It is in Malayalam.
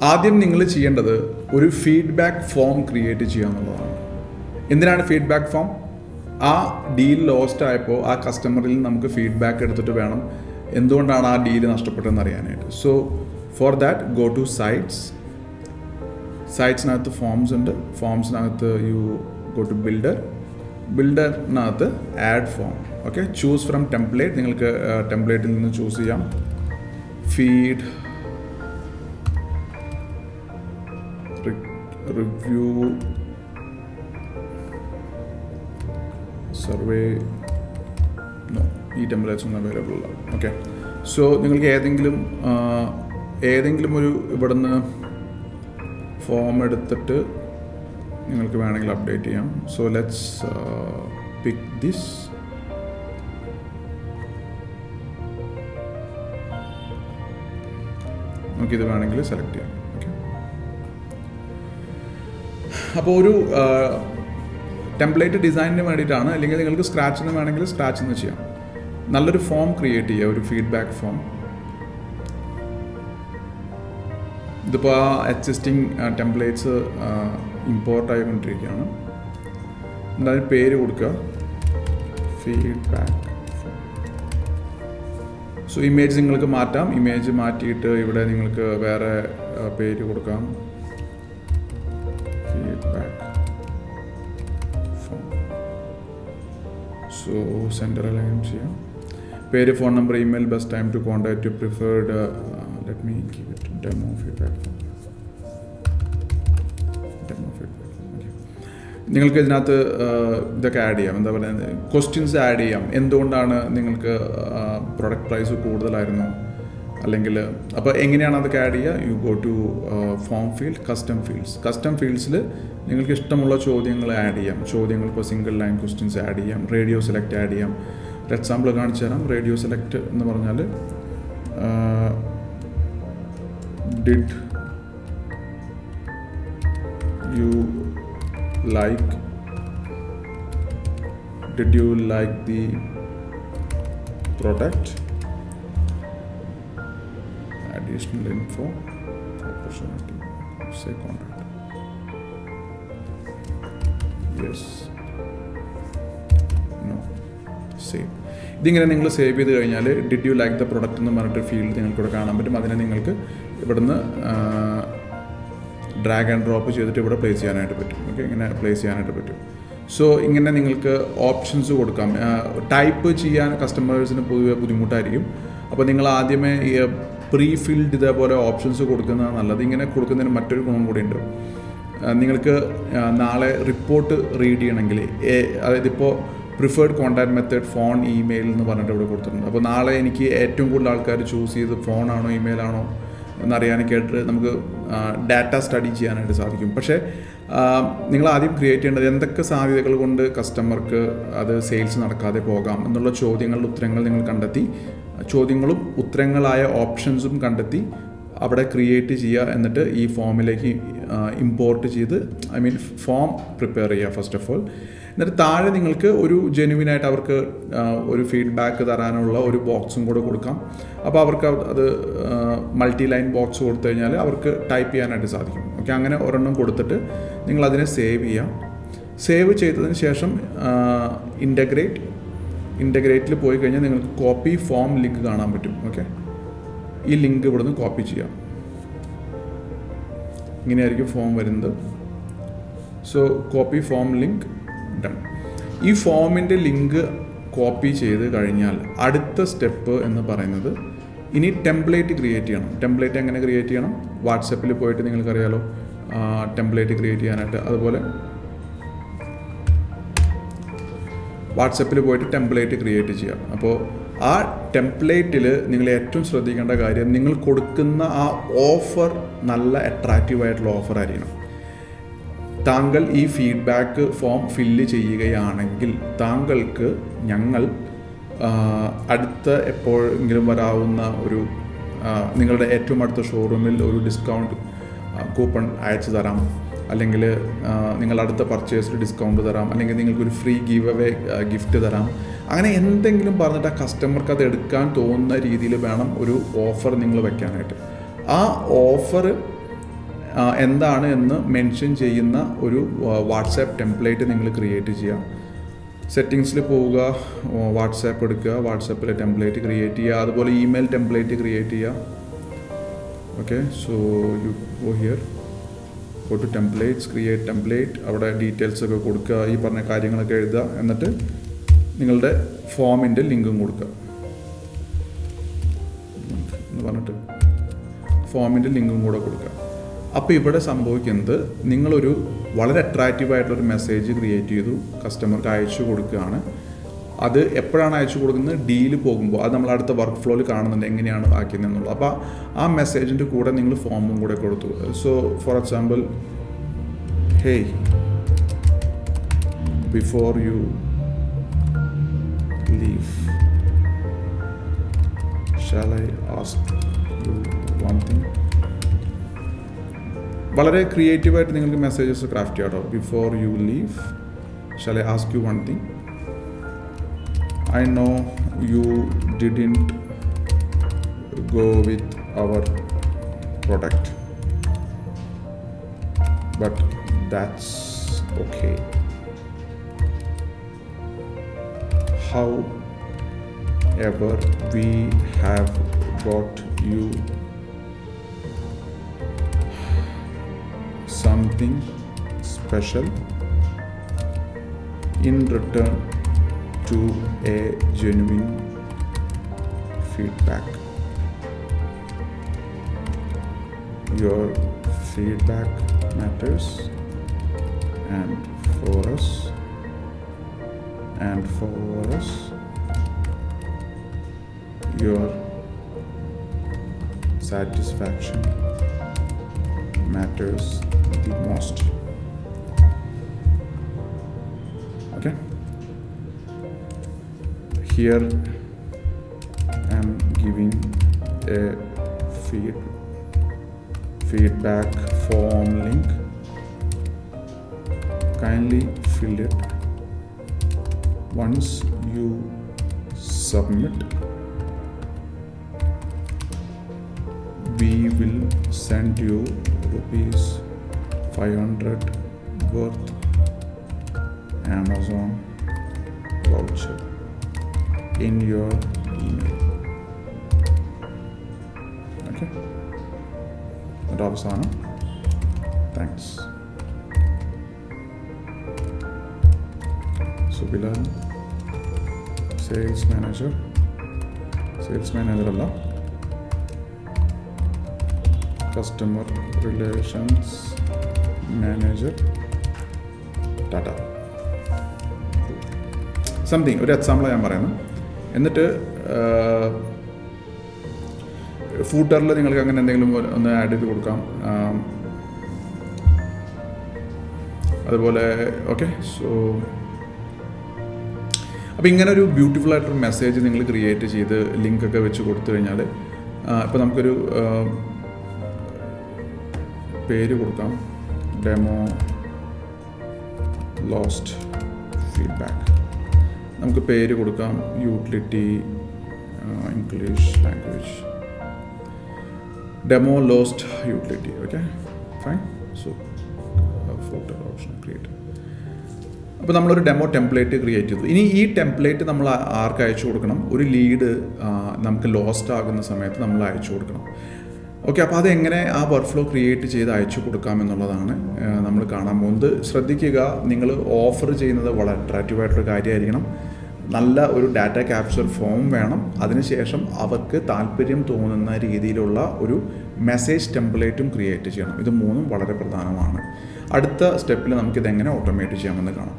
ആദ്യം നിങ്ങൾ ചെയ്യേണ്ടത് ഒരു ഫീഡ്ബാക്ക് ഫോം ക്രിയേറ്റ് ചെയ്യുക എന്നുള്ളതാണ്. എന്തിനാണ് ഫീഡ്ബാക്ക് ഫോം? ആ ഡീൽ ലോസ്റ്റ് ആയപ്പോൾ ആ കസ്റ്റമറിൽ നമുക്ക് ഫീഡ്ബാക്ക് എടുത്തിട്ട് വേണം എന്തുകൊണ്ടാണ് ആ ഡീൽ നഷ്ടപ്പെട്ടതെന്ന് അറിയാനായിട്ട്. So for that go to സൈറ്റ്സിനകത്ത് ഫോംസ് ഉണ്ട്. ഫോംസിനകത്ത് യു ഗോ ടു ബിൽഡറിനകത്ത് add form. Okay, choose from template. നിങ്ങൾക്ക് ടെംപ്ലേറ്റിൽ നിന്ന് ചൂസ് ചെയ്യാം. ഫീഡ് റിവ്യൂ സർവേ ഈ ടെംപ്ലേറ്റ്സ് ഒന്നും അവൈലബിൾ അല്ല. ഓക്കെ, സോ നിങ്ങൾക്ക് ഏതെങ്കിലും ഒരു ഇവിടുന്ന് ഫോം എടുത്തിട്ട് നിങ്ങൾക്ക് വേണമെങ്കിൽ അപ്ഡേറ്റ് ചെയ്യാം. So let's pick this. നമുക്കിത് വേണമെങ്കിൽ സെലക്ട് ചെയ്യാം. ഓക്കെ, അപ്പോൾ ഒരു ടെംപ്ലേറ്റ് ഡിസൈനിന് വേണ്ടിയിട്ടാണ്, അല്ലെങ്കിൽ നിങ്ങൾക്ക് സ്ക്രാച്ചിൽ നിന്ന് വേണമെങ്കിൽ സ്ക്രാച്ചിൽ നിന്ന് ചെയ്യാം. നല്ലൊരു ഫോം ക്രിയേറ്റ് ചെയ്യുക, ഒരു ഫീഡ്ബാക്ക് ഫോം. ഇതിപ്പോൾ ആ എക്സിസ്റ്റിംഗ് ടെംപ്ലേറ്റ്സ് ഇമ്പോർട്ട് ആയിക്കൊണ്ടിരിക്കുകയാണ്. എന്തായാലും പേര് കൊടുക്കുക, ഫീഡ്ബാക്ക് ഫോം. സോ ഇമേജ് നിങ്ങൾക്ക് മാറ്റാം. ഇമേജ് മാറ്റിയിട്ട് ഇവിടെ നിങ്ങൾക്ക് വേറെ പേര് കൊടുക്കാം, feedback form. So centre align ചെയ്യാം. പേര്, phone number, email, best time to contact you, preferred. Let me give it demo feedback form. നിങ്ങൾക്ക് ഇതിനകത്ത് ഇതൊക്കെ ആഡ് ചെയ്യാം. എന്താ പറയുക, ക്വസ്റ്റ്യൻസ് ആഡ് ചെയ്യാം. എന്തുകൊണ്ടാണ് നിങ്ങൾക്ക് പ്രൊഡക്റ്റ് പ്രൈസ് കൂടുതലായിരുന്നു, അല്ലെങ്കിൽ അപ്പോൾ എങ്ങനെയാണ് അതൊക്കെ ആഡ് ചെയ്യുക? You go to form field, custom ഫീൽഡ്സിൽ നിങ്ങൾക്ക് ഇഷ്ടമുള്ള ചോദ്യങ്ങൾ ആഡ് ചെയ്യാം. ചോദ്യങ്ങൾ ഇപ്പോൾ സിംഗിൾ ലൈൻ ക്വസ്റ്റ്യൻസ് ആഡ് ചെയ്യാം. റേഡിയോ സെലക്ട് ആഡ് ചെയ്യാം. ഒരു എക്സാമ്പിൾ കാണിച്ചു തരാം. റേഡിയോ സെലക്ട് എന്ന് പറഞ്ഞാൽ did you like the product, additional info, opportunity, say contact, yes, no, save. ഇതിങ്ങനെ നിങ്ങൾ സേവ് ചെയ്ത് കഴിഞ്ഞാൽ did you like the product എന്ന് പറഞ്ഞിട്ട് ഫീൽഡ് നിങ്ങൾക്കിവിടെ കാണാൻ പറ്റും. അതിനെ നിങ്ങൾക്ക് ഇവിടുന്ന് ഡ്രാഗ് ആൻഡ് ഡ്രോപ്പ് ചെയ്തിട്ട് ഇവിടെ പ്ലേസ് ചെയ്യാനായിട്ട് പറ്റും. ഓക്കെ, ഇങ്ങനെ പ്ലേസ് ചെയ്യാനായിട്ട് പറ്റും. സോ ഇങ്ങനെ നിങ്ങൾക്ക് ഓപ്ഷൻസ് കൊടുക്കാം. ടൈപ്പ് ചെയ്യാൻ കസ്റ്റമേഴ്സിന് പൊതുവെ ബുദ്ധിമുട്ടായിരിക്കും. അപ്പോൾ നിങ്ങൾ ആദ്യമേ ഈ പ്രീ ഫിൽഡ് ഇതേപോലെ ഓപ്ഷൻസ് കൊടുക്കുന്നതാണ് നല്ലത്. ഇങ്ങനെ കൊടുക്കുന്നതിന് മറ്റൊരു ഗുണം കൂടിയുണ്ട്. നിങ്ങൾക്ക് നാളെ റിപ്പോർട്ട് റീഡ് ചെയ്യണമെങ്കിൽ, അതായത് ഇപ്പോൾ preferred contact method phone, email എന്ന് പറഞ്ഞിട്ട് ഇവിടെ കൊടുത്തിട്ടുണ്ട്. അപ്പോൾ നാളെ എനിക്ക് ഏറ്റവും കൂടുതൽ ആൾക്കാർ ചൂസ് ചെയ്ത് ഫോണാണോ ഇമെയിലാണോ എന്നറിയാനൊക്കെ ആയിട്ട് നമുക്ക് ഡാറ്റ സ്റ്റഡി ചെയ്യാനായിട്ട് സാധിക്കും. പക്ഷേ നിങ്ങൾ ആദ്യം ക്രിയേറ്റ് ചെയ്യേണ്ടത് എന്തൊക്കെ സാധ്യതകൾ കൊണ്ട് കസ്റ്റമർക്ക് അത് സെയിൽസ് നടക്കാതെ പോകാം എന്നുള്ള ചോദ്യങ്ങളുടെ ഉത്തരങ്ങൾ നിങ്ങൾ കണ്ടെത്തി, ചോദ്യങ്ങളും ഉത്തരങ്ങളായ ഓപ്ഷൻസും കണ്ടെത്തി അവിടെ ക്രിയേറ്റ് ചെയ്യുക. എന്നിട്ട് ഈ ഫോമിലേക്ക് ഇമ്പോർട്ട് ചെയ്ത്, ഫോം പ്രിപ്പയർ ചെയ്യുക ഫസ്റ്റ് ഓഫ് ഓൾ. എന്നിട്ട് താഴെ നിങ്ങൾക്ക് ഒരു ജെനുവിനായിട്ട് അവർക്ക് ഒരു ഫീഡ്ബാക്ക് തരാനുള്ള ഒരു ബോക്സും കൂടെ കൊടുക്കാം. അപ്പോൾ അവർക്ക് അത് മൾട്ടി ലൈൻ ബോക്സ് കൊടുത്തു കഴിഞ്ഞാൽ അവർക്ക് ടൈപ്പ് ചെയ്യാനായിട്ട് സാധിക്കും. ഓക്കെ, അങ്ങനെ ഒരെണ്ണം കൊടുത്തിട്ട് നിങ്ങളതിനെ സേവ് ചെയ്യാം. സേവ് ചെയ്തതിന് ശേഷം ഇൻ്റഗ്രേറ്റിൽ പോയി കഴിഞ്ഞാൽ നിങ്ങൾക്ക് കോപ്പി ഫോം ലിങ്ക് കാണാൻ പറ്റും. ഓക്കെ, ഈ ലിങ്ക് ഇവിടുന്ന് കോപ്പി ചെയ്യാം. ഇങ്ങനെയായിരിക്കും ഫോം വരുന്നത്. So copy form link done. ഈ ഫോമിൻ്റെ ലിങ്ക് കോപ്പി ചെയ്ത് കഴിഞ്ഞാൽ അടുത്ത സ്റ്റെപ്പ് എന്ന് പറയുന്നത് ഇനി ടെംപ്ലേറ്റ് ക്രിയേറ്റ് ചെയ്യണം. ടെംപ്ലേറ്റ് എങ്ങനെ ക്രിയേറ്റ് ചെയ്യണം? വാട്സപ്പിൽ പോയിട്ട് നിങ്ങൾക്കറിയാലോ ടെംപ്ലേറ്റ് ക്രിയേറ്റ് ചെയ്യാനായിട്ട്. അതുപോലെ വാട്സപ്പിൽ പോയിട്ട് ടെംപ്ലേറ്റ് ക്രിയേറ്റ് ചെയ്യാം. അപ്പോൾ ആ ടെംപ്ലേറ്റിൽ നിങ്ങൾ ഏറ്റവും ശ്രദ്ധിക്കേണ്ട കാര്യം, നിങ്ങൾ കൊടുക്കുന്ന ആ ഓഫർ നല്ല അട്രാക്റ്റീവായിട്ടുള്ള ഓഫർ ആയിരിക്കണം. താങ്കൾ ഈ ഫീഡ്ബാക്ക് ഫോം ഫില്ല് ചെയ്യുകയാണെങ്കിൽ താങ്കൾക്ക് ഞങ്ങൾ അടുത്ത എപ്പോഴെങ്കിലും വരാവുന്ന ഒരു നിങ്ങളുടെ ഏറ്റവും അടുത്ത ഷോറൂമിൽ ഒരു ഡിസ്കൗണ്ട് കൂപ്പൺ അയച്ചു തരാം, അല്ലെങ്കിൽ നിങ്ങൾ അടുത്ത പർച്ചേസിൽ ഡിസ്കൗണ്ട് തരാം, അല്ലെങ്കിൽ നിങ്ങൾക്കൊരു ഫ്രീ ഗീവ് അവേ ഗിഫ്റ്റ് തരാം. അങ്ങനെ എന്തെങ്കിലും പറഞ്ഞിട്ട് ആ കസ്റ്റമർക്ക് അത് എടുക്കാൻ തോന്നുന്ന രീതിയിൽ വേണം ഒരു ഓഫർ നിങ്ങൾ വെക്കാനായിട്ട്. ആ ഓഫർ എന്താണ് എന്ന് മെൻഷൻ ചെയ്യുന്ന ഒരു വാട്സാപ്പ് ടെംപ്ലേറ്റ് നിങ്ങൾ ക്രിയേറ്റ് ചെയ്യുക. സെറ്റിങ്സിൽ പോവുക, വാട്സാപ്പ് എടുക്കുക, വാട്സാപ്പിലെ ടെംപ്ലേറ്റ് ക്രിയേറ്റ് ചെയ്യുക, അതുപോലെ ഇമെയിൽ ടെംപ്ലേറ്റ് ക്രിയേറ്റ് ചെയ്യുക. Okay, so you go here, go to templates, create template, അവിടെ ഡീറ്റെയിൽസ് ഒക്കെ കൊടുക്കുക, ഈ പറഞ്ഞ കാര്യങ്ങളൊക്കെ എഴുതുക, എന്നിട്ട് നിങ്ങളുടെ ഫോമിൻ്റെ ലിങ്കും കൊടുക്കുക എന്ന് പറഞ്ഞിട്ട് ഫോമിൻ്റെ ലിങ്കും കൂടെ കൊടുക്കുക. അപ്പോൾ ഇവിടെ സംഭവിക്കുന്നത്, നിങ്ങളൊരു വളരെ അട്രാക്റ്റീവായിട്ടുള്ളൊരു മെസ്സേജ് ക്രിയേറ്റ് ചെയ്തു, കസ്റ്റമർക്ക് അയച്ചു കൊടുക്കുകയാണ്. അത് എപ്പോഴാണ് അയച്ചു കൊടുക്കുന്നത്? ഡീല് പോകുമ്പോൾ. അത് നമ്മൾ അടുത്ത വർക്ക് ഫ്ലോയിൽ കാണുന്നുണ്ട് എങ്ങനെയാണ് ആക്കിയതെന്നുള്ളത്. അപ്പോൾ ആ മെസ്സേജിൻ്റെ കൂടെ നിങ്ങൾ ഫോമും കൂടെ കൊടുത്തു. So for example, hey, before you leave, shall I ask you one thing. വളരെ ക്രിയേറ്റീവായിട്ട് നിങ്ങൾക്ക് മെസ്സേജസ് ക്രാഫ്റ്റ് ചെയ്യാം കേട്ടോ. Before you leave, shall I ask you one thing. I know you didn't go with our product, but that's okay. However, we have got you something special in return to a genuine feedback. Your feedback matters, and for us your satisfaction matters the most. Okay, here I am giving a feedback form link. Kindly fill it. Once you submit, we will send you ₹500 worth Amazon voucher in your email. Okay, that avasana. Thanks. So Bilal, sales manager alla, customer relations manager, Tata. Something ഒരു എക്സാമ്പിൾ ഞാൻ പറയുന്നത്. എന്നിട്ട് ഫൂട്ടറിൽ നിങ്ങൾക്ക് അങ്ങനെ എന്തെങ്കിലും ഒന്ന് ആഡ് ചെയ്ത് കൊടുക്കാം. അതുപോലെ ഓക്കെ, സോ അപ്പോൾ ഇങ്ങനെ ഒരു ബ്യൂട്ടിഫുൾ ആയിട്ടൊരു മെസ്സേജ് നിങ്ങൾ ക്രിയേറ്റ് ചെയ്ത് ലിങ്കൊക്കെ വെച്ച് കൊടുത്തു കഴിഞ്ഞാൽ, ഇപ്പോൾ നമുക്കൊരു പേര് കൊടുക്കാം, ഡെമോ ലോസ്റ്റ് ഫീഡ്ബാക്ക്. നമുക്ക് പേര് കൊടുക്കാം utility English language, demo lost utility. Okay, fine. So photo option create. അപ്പോൾ നമ്മളൊരു ഡെമോ ടെംപ്ലേറ്റ് ക്രിയേറ്റ് ചെയ്തു. ഇനി ഈ ടെംപ്ലേറ്റ് നമ്മൾ ആർക്ക് അയച്ചു കൊടുക്കണം? ഒരു ലീഡ് നമുക്ക് ലോസ്റ്റ് ആകുന്ന സമയത്ത് നമ്മൾ അയച്ചു കൊടുക്കണം. ഓക്കെ, അപ്പോൾ അതെങ്ങനെ ആ വർക്ക് ഫ്ലോ ക്രിയേറ്റ് ചെയ്ത് അയച്ചു കൊടുക്കാമെന്നുള്ളതാണ് നമ്മൾ കാണാൻ പോകുന്നത്. ശ്രദ്ധിക്കുക, നിങ്ങൾ ഓഫർ ചെയ്യുന്നത് വളരെ അട്രാക്റ്റീവായിട്ടൊരു കാര്യമായിരിക്കണം. നല്ല ഒരു ഡാറ്റ ക്യാപ്ചർ ഫോം വേണം. അതിനുശേഷം അവർക്ക് താല്പര്യം തോന്നുന്ന രീതിയിലുള്ള ഒരു മെസ്സേജ് ടെംപ്ലേറ്റും ക്രിയേറ്റ് ചെയ്യണം. ഇത് മൂന്നും വളരെ പ്രധാനമാണ്. അടുത്ത സ്റ്റെപ്പിൽ നമുക്കിതെങ്ങനെ ഓട്ടോമേറ്റ് ചെയ്യാമെന്ന് കാണാം.